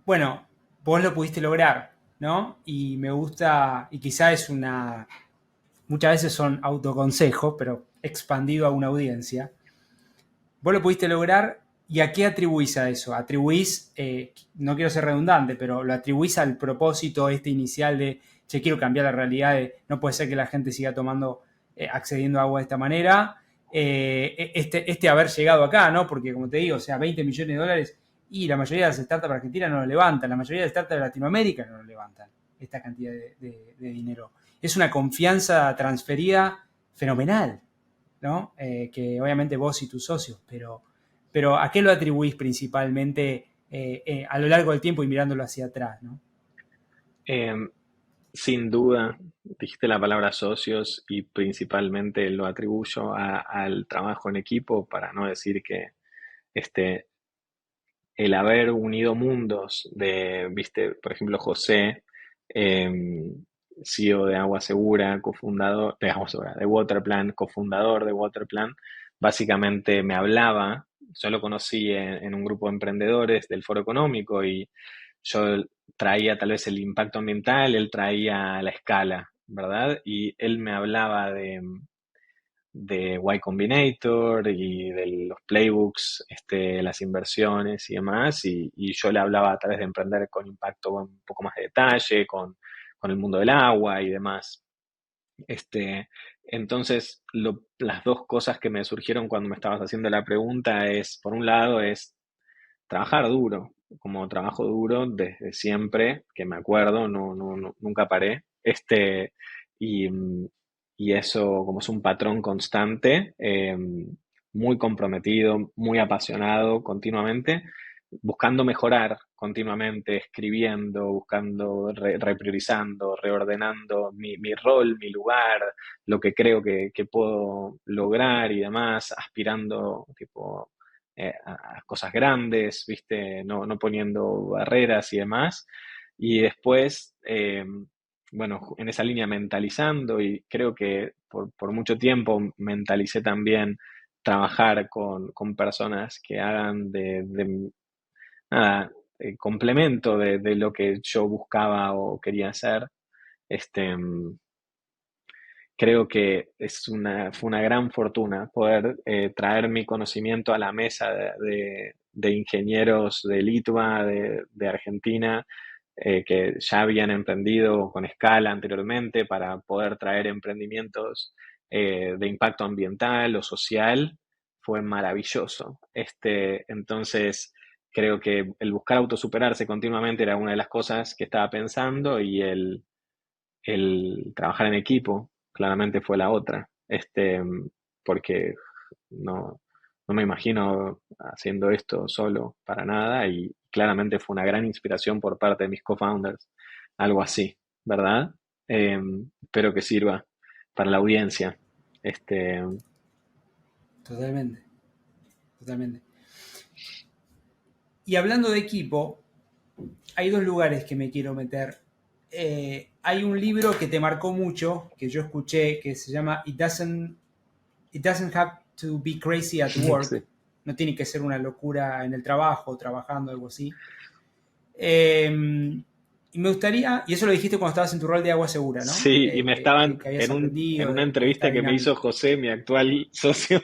bueno, vos lo pudiste lograr, ¿no? Y me gusta, y quizá es muchas veces son autoconsejos, pero expandido a una audiencia. Vos lo pudiste lograr, ¿y a qué atribuís a eso? Atribuís, no quiero ser redundante, pero lo atribuís al propósito inicial de, che, quiero cambiar la realidad, de no puede ser que la gente siga accediendo a agua de esta manera. Haber llegado acá, ¿no? Porque como te digo, o sea, 20 millones de dólares y la mayoría de las startups argentinas no lo levantan, la mayoría de las startups de Latinoamérica no lo levantan, esta cantidad de dinero. Es una confianza transferida fenomenal, ¿no? Que obviamente vos y tus socios, pero ¿a qué lo atribuís principalmente a lo largo del tiempo y mirándolo hacia atrás, ¿no? Em, Sin duda, dijiste la palabra socios y principalmente lo atribuyo al trabajo en equipo, para no decir que este, el haber unido mundos viste, por ejemplo, José, CEO de Agua Segura, cofundador de Agua Segura, de Waterplan, cofundador de Waterplan, básicamente me hablaba, yo lo conocí en un grupo de emprendedores del Foro Económico y yo traía tal vez el impacto ambiental, él traía la escala, ¿verdad? Y él me hablaba de Y Combinator y de los playbooks, las inversiones y demás, y yo le hablaba a través de emprender con impacto un poco más de detalle, con el mundo del agua y demás. Entonces, las dos cosas que me surgieron cuando me estabas haciendo la pregunta es, por un lado, es trabajar duro, como trabajo duro desde siempre, que me acuerdo, nunca paré. Y, y eso como es un patrón constante, muy comprometido, muy apasionado continuamente, buscando mejorar continuamente, escribiendo, buscando, repriorizando, reordenando mi rol, mi lugar, lo que creo que puedo lograr y demás, aspirando tipo a cosas grandes, ¿viste? No poniendo barreras y demás. Y después, bueno, en esa línea mentalizando, y creo que por mucho tiempo mentalicé también trabajar con personas que hagan nada, complemento de lo que yo buscaba o quería hacer. Este, Creo que fue una gran fortuna poder traer mi conocimiento a la mesa de ingenieros de Litva, de Argentina, que ya habían emprendido con escala anteriormente para poder traer emprendimientos de impacto ambiental o social. Fue maravilloso. Entonces, creo que el buscar autosuperarse continuamente era una de las cosas que estaba pensando, y el trabajar en equipo claramente fue la otra, porque no, no me imagino haciendo esto solo para nada, y claramente fue una gran inspiración por parte de mis co-founders, algo así, ¿verdad? Espero que sirva para la audiencia. Este, Totalmente, totalmente. Y hablando de equipo, hay dos lugares que me quiero meter. Hay un libro que te marcó mucho, que yo escuché, que se llama It doesn't have to be crazy at work. sí. No tiene que ser una locura en el trabajo, trabajando, algo así. Y me gustaría, y eso lo dijiste cuando estabas en tu rol de Agua Segura, ¿no? Sí, y me estaban Que habías en aprendido una de esta entrevista que me hizo dinámica. José, mi actual socio.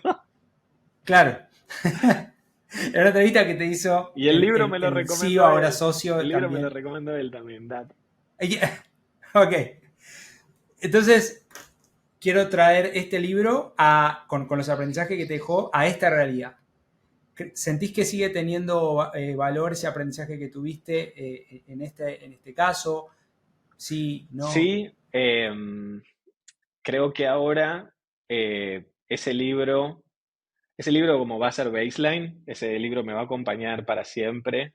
Claro. Era una entrevista que te hizo Y el libro me lo el CEO, recomendó ahora él. socio El libro me lo también. recomendó él también, Dad. Ok. Entonces, quiero traer este libro con los aprendizajes que te dejó a esta realidad. ¿Sentís que sigue teniendo valor ese aprendizaje que tuviste en este caso? Sí, no. Sí, creo que ahora ese libro como va a ser baseline, ese libro me va a acompañar para siempre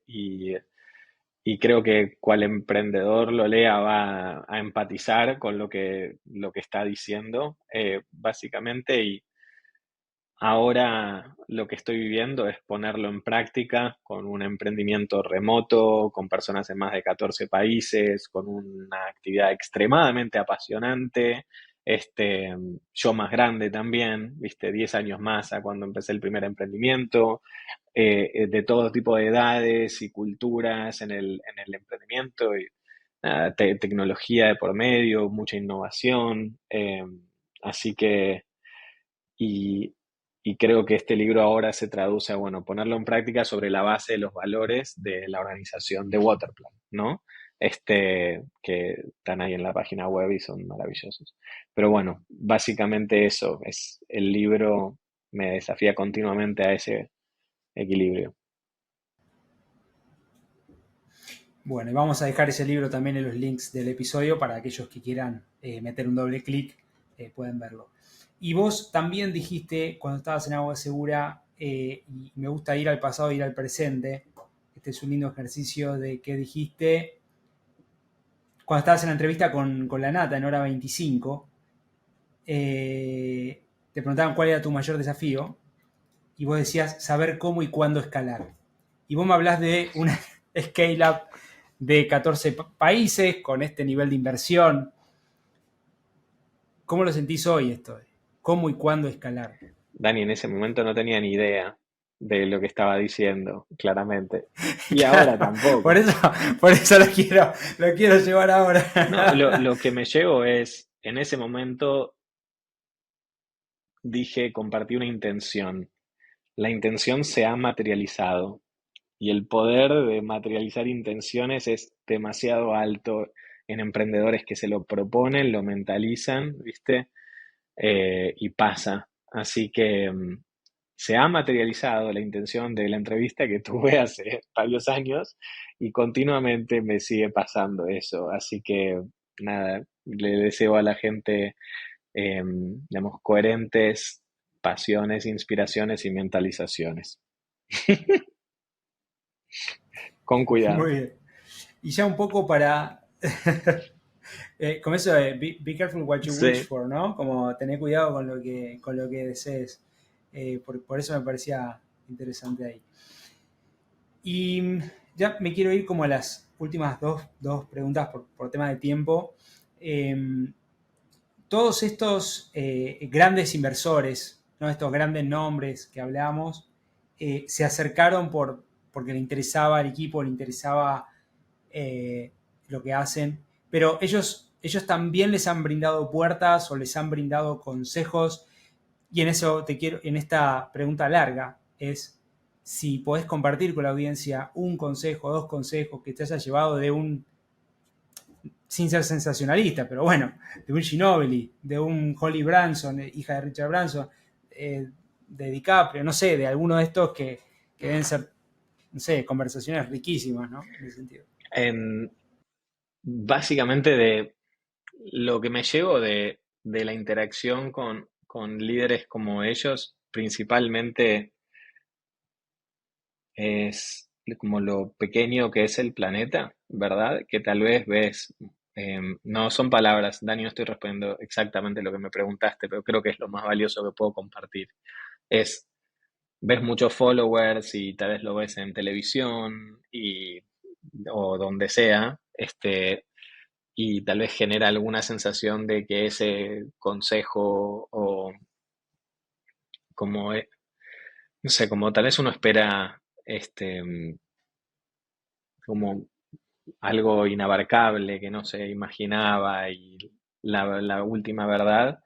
y creo que cual emprendedor lo lea va a empatizar con lo que está diciendo, básicamente, y ahora lo que estoy viviendo es ponerlo en práctica con un emprendimiento remoto, con personas en más de 14 países, con una actividad extremadamente apasionante. Yo más grande también, viste, 10 años más a cuando empecé el primer emprendimiento, de todo tipo de edades y culturas en el emprendimiento, y nada, tecnología de por medio, mucha innovación. Así que y, y creo que este libro ahora se traduce a, bueno, ponerlo en práctica sobre la base de los valores de la organización de Waterplan, ¿no? Que están ahí en la página web y son maravillosos. Pero bueno, básicamente eso, es el libro me desafía continuamente a ese equilibrio. Bueno, y vamos a dejar ese libro también en los links del episodio para aquellos que quieran meter un doble clic, pueden verlo. Y vos también dijiste, cuando estabas en Agua Segura, y me gusta ir al pasado e ir al presente, este es un lindo ejercicio de que dijiste, cuando estabas en la entrevista con la Nata en hora 25, te preguntaban cuál era tu mayor desafío, y vos decías saber cómo y cuándo escalar. Y vos me hablás de una scale-up de 14 países con este nivel de inversión. ¿Cómo lo sentís hoy esto? ¿Cómo y cuándo escalar? Dani en ese momento no tenía ni idea de lo que estaba diciendo, claramente. Y ahora Claro, por tampoco. eso, por eso lo quiero llevar ahora. No, lo que me llevo es, en ese momento dije, compartí una intención. La intención se ha materializado y el poder de materializar intenciones es demasiado alto en emprendedores que se lo proponen, lo mentalizan, ¿viste? Y pasa. Así que se ha materializado la intención de la entrevista que tuve hace varios años y continuamente me sigue pasando eso. Así que nada, le deseo a la gente, digamos, coherentes pasiones, inspiraciones y mentalizaciones. Con cuidado. Muy bien. Y ya un poco para... como eso de be careful what you wish Sí. for, ¿no? Como tener cuidado con lo que desees. Por eso me parecía interesante ahí. Y ya me quiero ir como a las últimas dos preguntas por tema de tiempo. Eh, Todos estos grandes inversores, ¿no? Estos grandes nombres que hablamos, se acercaron porque le interesaba al equipo, le interesaba lo que hacen, pero ellos también les han brindado puertas o les han brindado consejos, y en eso en esta pregunta larga, es si podés compartir con la audiencia un consejo, dos consejos que te haya llevado sin ser sensacionalista, pero bueno, de un Ginobili, de un Holly Branson, hija de Richard Branson, de DiCaprio, no sé, de alguno de estos que deben ser, no sé, conversaciones riquísimas, ¿no? En ese sentido. Básicamente de lo que me llevo de la interacción con líderes como ellos, principalmente es como lo pequeño que es el planeta, ¿verdad? Que tal vez ves, no son palabras, Dani, no estoy respondiendo exactamente lo que me preguntaste, pero creo que es lo más valioso que puedo compartir. Es, ves muchos followers y tal vez lo ves en televisión o donde sea, y tal vez genera alguna sensación de que ese consejo o como, no sé, como tal vez uno espera como algo inabarcable que no se imaginaba y la última verdad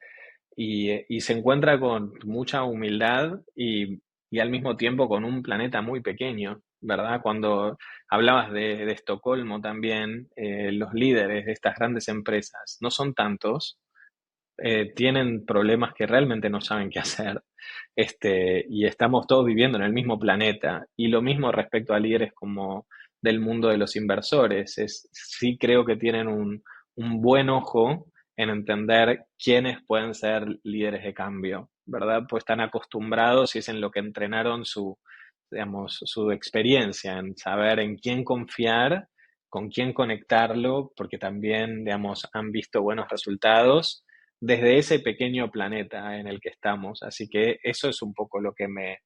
y se encuentra con mucha humildad y al mismo tiempo con un planeta muy pequeño, ¿verdad? Cuando hablabas de Estocolmo también, los líderes de estas grandes empresas no son tantos, tienen problemas que realmente no saben qué hacer, y estamos todos viviendo en el mismo planeta. Y lo mismo respecto a líderes como del mundo de los inversores. Sí creo que tienen un buen ojo en entender quiénes pueden ser líderes de cambio, ¿verdad? Pues están acostumbrados y es en lo que entrenaron digamos, su experiencia, en saber en quién confiar, con quién conectarlo, porque también, digamos, han visto buenos resultados desde ese pequeño planeta en el que estamos. Así que eso es un poco lo que me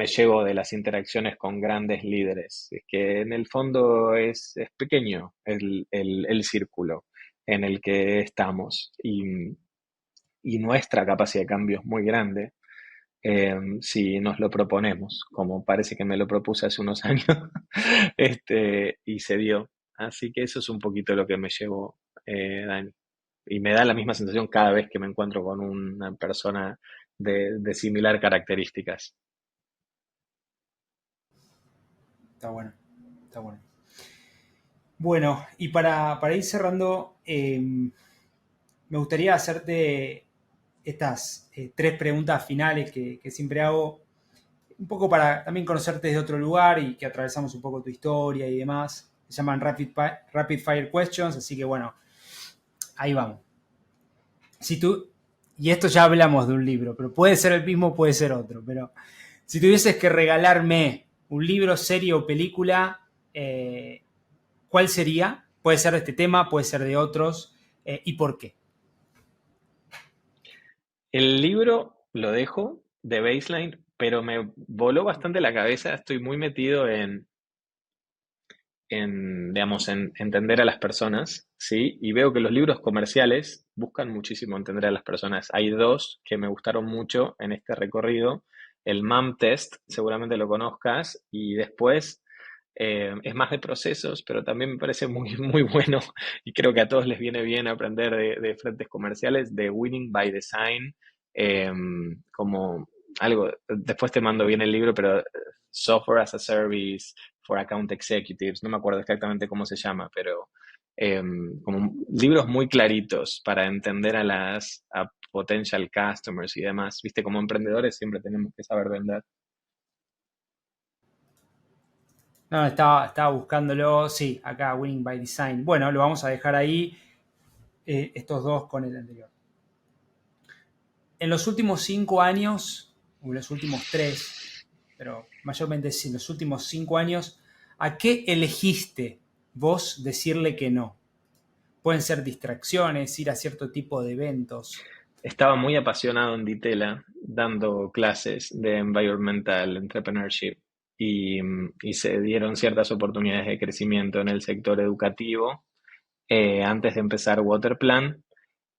llevo de las interacciones con grandes líderes. Es que en el fondo es pequeño el círculo en el que estamos y nuestra capacidad de cambio es muy grande, si nos lo proponemos, como parece que me lo propuse hace unos años, y se dio. Así que eso es un poquito lo que me llevo, Dani. Y me da la misma sensación cada vez que me encuentro con una persona de similar características. Está bueno, está bueno. Bueno, y para ir cerrando, me gustaría hacerte estas 3 preguntas finales que siempre hago, un poco para también conocerte desde otro lugar y que atravesamos un poco tu historia y demás. Se llaman Rapid Fire Questions, así que bueno, ahí vamos. Y esto ya hablamos de un libro, pero puede ser el mismo, puede ser otro, pero si tuvieses que regalarme un libro, serie o película, ¿cuál sería? Puede ser de este tema, puede ser de otros, ¿y por qué? El libro lo dejo de baseline, pero me voló bastante la cabeza. Estoy muy metido digamos, en entender a las personas, ¿sí? Y veo que los libros comerciales buscan muchísimo entender a las personas. Hay 2 que me gustaron mucho en este recorrido. El MAM Test, seguramente lo conozcas, y después es más de procesos, pero también me parece muy, muy bueno y creo que a todos les viene bien aprender de frentes comerciales, de Winning by Design, eh, como algo, después te mando bien el libro, pero Software as a Service for Account Executives, no me acuerdo exactamente cómo se llama, pero como libros muy claritos para entender a potential customers y demás. Viste, como emprendedores siempre tenemos que saber vender. No, estaba buscándolo, sí, acá, Winning by Design. Bueno, lo vamos a dejar ahí, estos 2 con el anterior. En los últimos 5 años, o en los últimos 3, pero mayormente sí, en los últimos 5 años, ¿a qué elegiste vos decirle que no? Pueden ser distracciones, ir a cierto tipo de eventos. Estaba muy apasionado en Ditela, dando clases de Environmental Entrepreneurship y se dieron ciertas oportunidades de crecimiento en el sector educativo antes de empezar Waterplan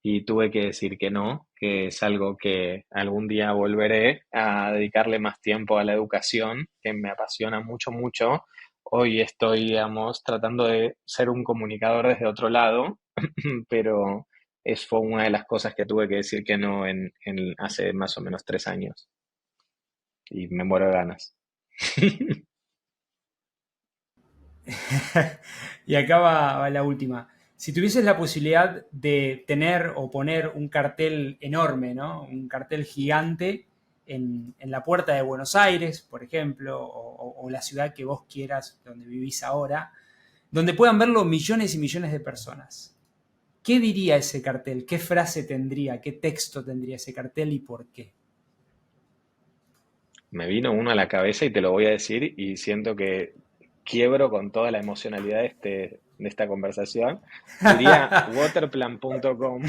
y tuve que decir que no, que es algo que algún día volveré a dedicarle más tiempo a la educación, que me apasiona mucho, mucho. Hoy estoy, digamos, tratando de ser un comunicador desde otro lado, pero fue una de las cosas que tuve que decir que no hace más o menos 3 años. Y me muero de ganas. Y acá va la última. Si tuvieses la posibilidad de tener o poner un cartel enorme, ¿no? Un cartel gigante en la puerta de Buenos Aires, por ejemplo, o la ciudad que vos quieras, donde vivís ahora, donde puedan verlo millones y millones de personas. ¿Qué diría ese cartel? ¿Qué frase tendría? ¿Qué texto tendría ese cartel y por qué? Me vino uno a la cabeza y te lo voy a decir y siento que quiebro con toda la emocionalidad de esta conversación. Diría waterplan.com.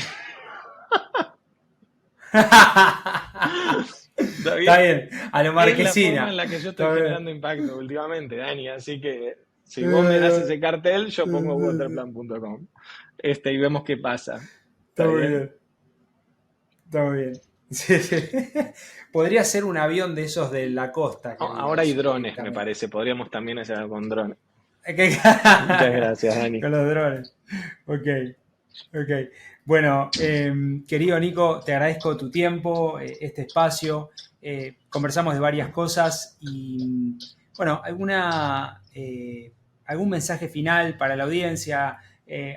¿Está bien? Está bien, a lo Marquesina. Es la forma en la que yo estoy generando impacto últimamente, Dani. Así que si vos me das ese cartel, yo pongo waterplan.com. Y vemos qué pasa. Está muy bien. Está muy bien. Sí, sí. Podría ser un avión de esos de la costa. Ahora hay drones, me parece. Podríamos también hacer algo con drones. Okay. Muchas gracias, Dani. Con los drones. Ok. Bueno, querido Nico, te agradezco tu tiempo, este espacio. Conversamos de varias cosas y bueno, algún mensaje final para la audiencia,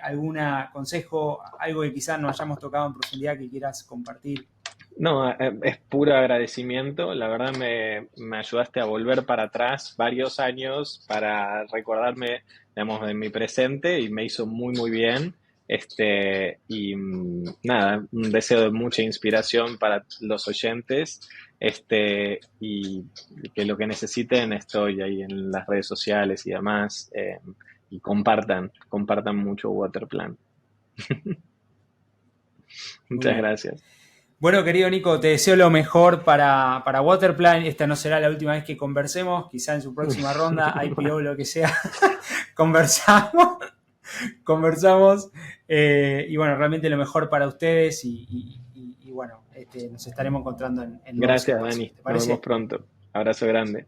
algún consejo, algo que quizás no hayamos tocado en profundidad que quieras compartir. No, es puro agradecimiento. La verdad me ayudaste a volver para atrás varios años para recordarme, digamos, de mi presente y me hizo muy, muy bien. Nada, un deseo de mucha inspiración para los oyentes. Y que lo que necesiten estoy ahí en las redes sociales y demás. Y compartan mucho Waterplan. Muchas gracias. Bueno, querido Nico, te deseo lo mejor para Waterplan. Esta no será la última vez que conversemos. Quizá en su próxima ronda, IPO, lo que sea, conversamos. Y bueno, realmente lo mejor para ustedes y bueno, nos estaremos encontrando en Gracias, Dani. Nos vemos pronto. Abrazo grande.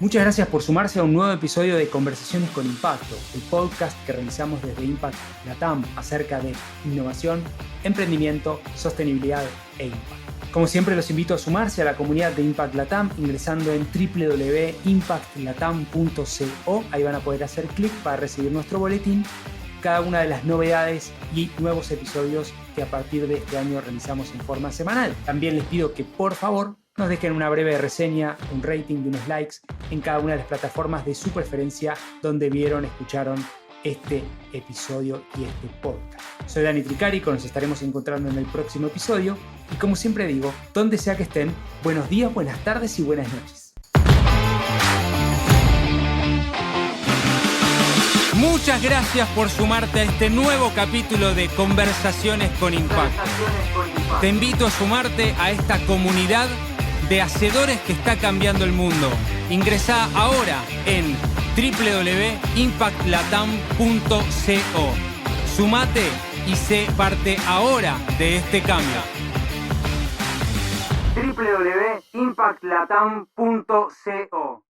Muchas gracias por sumarse a un nuevo episodio de Conversaciones con Impacto, el podcast que realizamos desde Impact Latam acerca de innovación, emprendimiento, sostenibilidad e impacto. Como siempre, los invito a sumarse a la comunidad de Impact Latam ingresando en www.impactlatam.co. Ahí van a poder hacer clic para recibir nuestro boletín, cada una de las novedades y nuevos episodios que a partir de este año realizamos en forma semanal. También les pido que por favor nos dejen una breve reseña, un rating de unos likes en cada una de las plataformas de su preferencia donde vieron, escucharon este episodio y este podcast. Soy Dani Tricarico, nos estaremos encontrando en el próximo episodio y como siempre digo, donde sea que estén, buenos días, buenas tardes y buenas noches. Muchas gracias por sumarte a este nuevo capítulo de Conversaciones con Impacto. Te invito a sumarte a esta comunidad de hacedores que está cambiando el mundo. Ingresá ahora en www.impactlatam.co. Sumate y sé parte ahora de este cambio. www.impactlatam.co